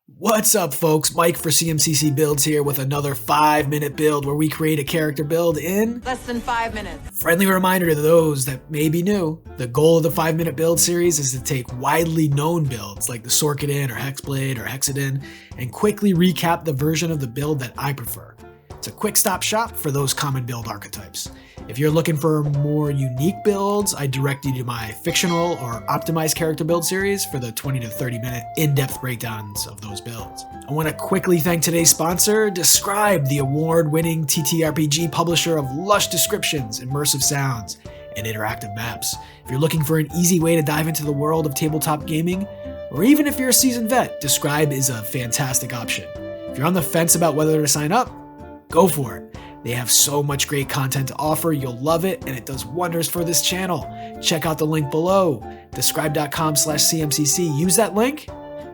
What's up, folks? Mike for CMCC Builds here with another 5-minute build where we create a character build in less than 5 minutes. Friendly reminder to those that may be new, the goal of the 5-minute build series is to take widely known builds like the Sorkadin or Hexblade or Hexadin and quickly recap the version of the build that I prefer. It's a quick stop shop for those common build archetypes. If you're looking for more unique builds, I direct you to my fictional or optimized character build series for the 20 to 30 minute in-depth breakdowns of those builds. I want to quickly thank today's sponsor, Describe, the award-winning TTRPG publisher of lush descriptions, immersive sounds, and interactive maps. If you're looking for an easy way to dive into the world of tabletop gaming, or even if you're a seasoned vet, Describe is a fantastic option. If you're on the fence about whether to sign up, go for it. They have so much great content to offer, you'll love it, and it does wonders for this channel. Check out the link below, describe.com/CMCC. Use that link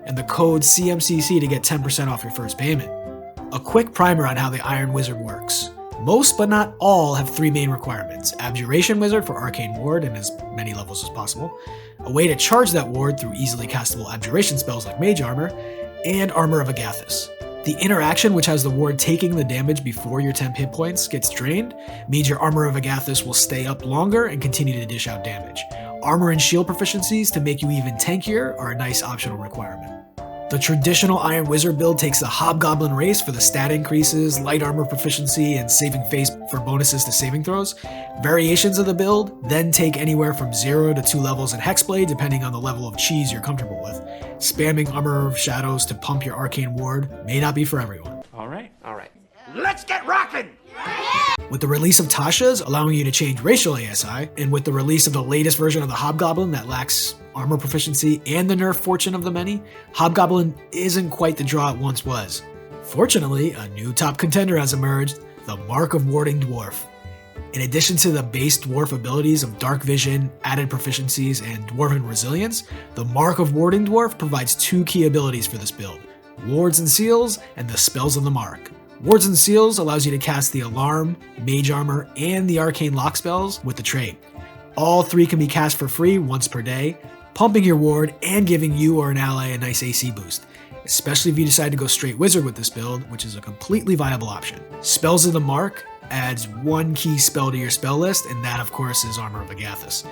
and the code CMCC to get 10% off your first payment. A quick primer on how the Iron Wizard works. Most but not all have 3 main requirements: Abjuration Wizard for Arcane Ward in as many levels as possible, a way to charge that ward through easily castable Abjuration spells like Mage Armor, and Armor of Agathis. The interaction, which has the ward taking the damage before your temp hit points gets drained, means your Armor of Agathis will stay up longer and continue to dish out damage. Armor and shield proficiencies to make you even tankier are a nice optional requirement. The traditional Iron Wizard build takes the Hobgoblin race for the stat increases, light armor proficiency, and saving face for bonuses to saving throws. Variations of the build then take anywhere from 0 to 2 levels in Hexblade, depending on the level of cheese you're comfortable with. Spamming Armor of Shadows to pump your arcane ward may not be for everyone. All right. Let's get rockin'! With the release of Tasha's, allowing you to change racial ASI, and with the release of the latest version of the Hobgoblin that lacks armor proficiency and the nerf Fortune of the Many, Hobgoblin isn't quite the draw it once was. Fortunately, a new top contender has emerged, the Mark of Warding Dwarf. In addition to the base dwarf abilities of Dark Vision, added proficiencies, and Dwarven Resilience, the Mark of Warding Dwarf provides 2 key abilities for this build: Wards and Seals, and the Spells of the Mark. Wards and Seals allows you to cast the Alarm, Mage Armor, and the Arcane Lock spells with the trait. All 3 can be cast for free once per day, pumping your ward and giving you or an ally a nice AC boost, especially if you decide to go straight wizard with this build, which is a completely viable option. Spells of the Mark adds 1 key spell to your spell list, and that of course is Armor of Agathis.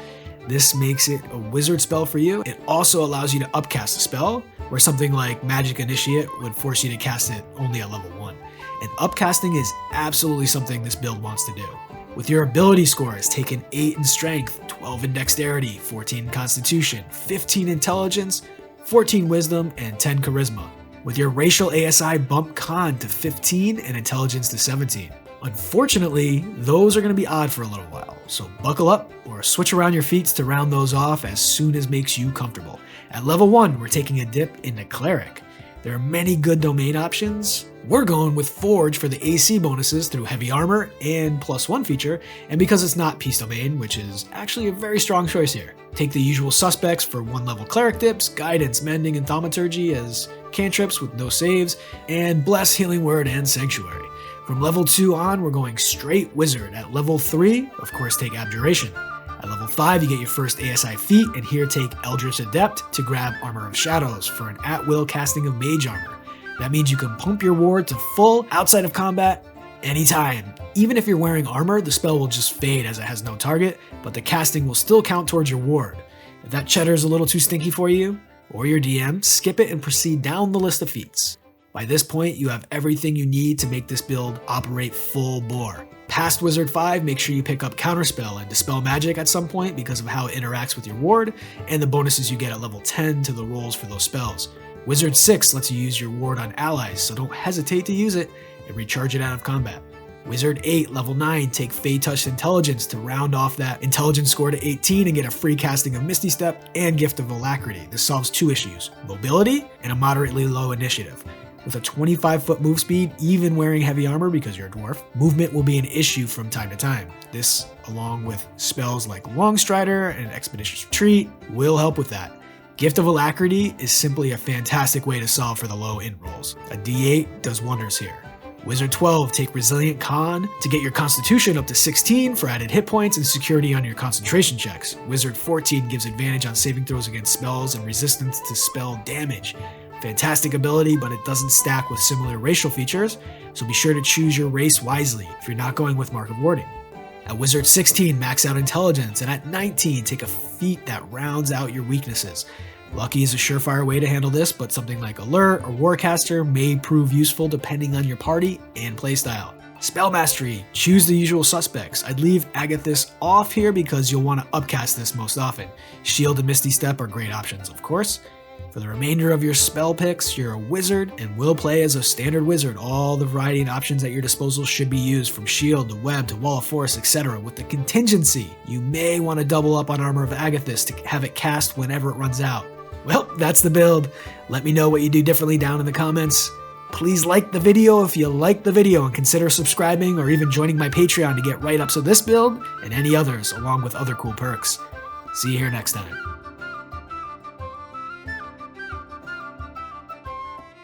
This makes it a wizard spell for you. It also allows you to upcast a spell, where something like Magic Initiate would force you to cast it only at level 1. And upcasting is absolutely something this build wants to do. With your ability scores taking 8 in Strength, 12 in Dexterity, 14 in Constitution, 15 Intelligence, 14 Wisdom, and 10 Charisma. With your racial ASI bump Con to 15 and Intelligence to 17. Unfortunately, those are going to be odd for a little while, so buckle up or switch around your feats to round those off as soon as makes you comfortable. At level 1, we're taking a dip into Cleric. There are many good domain options. We're going with Forge for the AC bonuses through Heavy Armor and +1 feature, and because it's not Peace Domain, which is actually a very strong choice here. Take the usual suspects for 1-level Cleric dips, Guidance, Mending, and Thaumaturgy as cantrips with no saves, and Bless, Healing Word, and Sanctuary. From level 2 on, we're going straight Wizard. At level 3, of course, take Abjuration. At level 5, you get your first ASI feat, and here take Eldritch Adept to grab Armor of Shadows for an at-will casting of Mage Armor. That means you can pump your ward to full outside of combat anytime. Even if you're wearing armor, the spell will just fade as it has no target, but the casting will still count towards your ward. If that cheddar is a little too stinky for you, or your DM, skip it and proceed down the list of feats. By this point, you have everything you need to make this build operate full bore. Past Wizard 5, make sure you pick up Counterspell and Dispel Magic at some point because of how it interacts with your ward, and the bonuses you get at level 10 to the rolls for those spells. Wizard 6 lets you use your ward on allies, so don't hesitate to use it and recharge it out of combat. Wizard 8, level 9, take Fey Touch Intelligence to round off that intelligence score to 18 and get a free casting of Misty Step and Gift of Alacrity. This solves 2 issues, mobility and a moderately low initiative. With a 25-foot move speed, even wearing heavy armor because you're a dwarf, movement will be an issue from time to time. This, along with spells like Longstrider and Expeditious Retreat, will help with that. Gift of Alacrity is simply a fantastic way to solve for the low int rolls. A D8 does wonders here. Wizard 12, take Resilient Con to get your Constitution up to 16 for added hit points and security on your concentration checks. Wizard 14 gives advantage on saving throws against spells and resistance to spell damage. Fantastic ability, but it doesn't stack with similar racial features, so be sure to choose your race wisely if you're not going with Mark of Warding. At Wizard 16, max out Intelligence, and at 19, take a feat that rounds out your weaknesses. Lucky is a surefire way to handle this, but something like Alert or Warcaster may prove useful depending on your party and playstyle. Spell Mastery, choose the usual suspects. I'd leave Agathis off here because you'll want to upcast this most often. Shield and Misty Step are great options, of course. For the remainder of your spell picks, you're a wizard and will play as a standard wizard. All the variety and options at your disposal should be used, from shield to web to wall of force, etc. With the contingency, you may want to double up on Armor of Agathis to have it cast whenever it runs out. Well, that's the build. Let me know what you do differently down in the comments. Please like the video if you like the video, and consider subscribing or even joining my Patreon to get write-ups of this build and any others, along with other cool perks. See you here next time.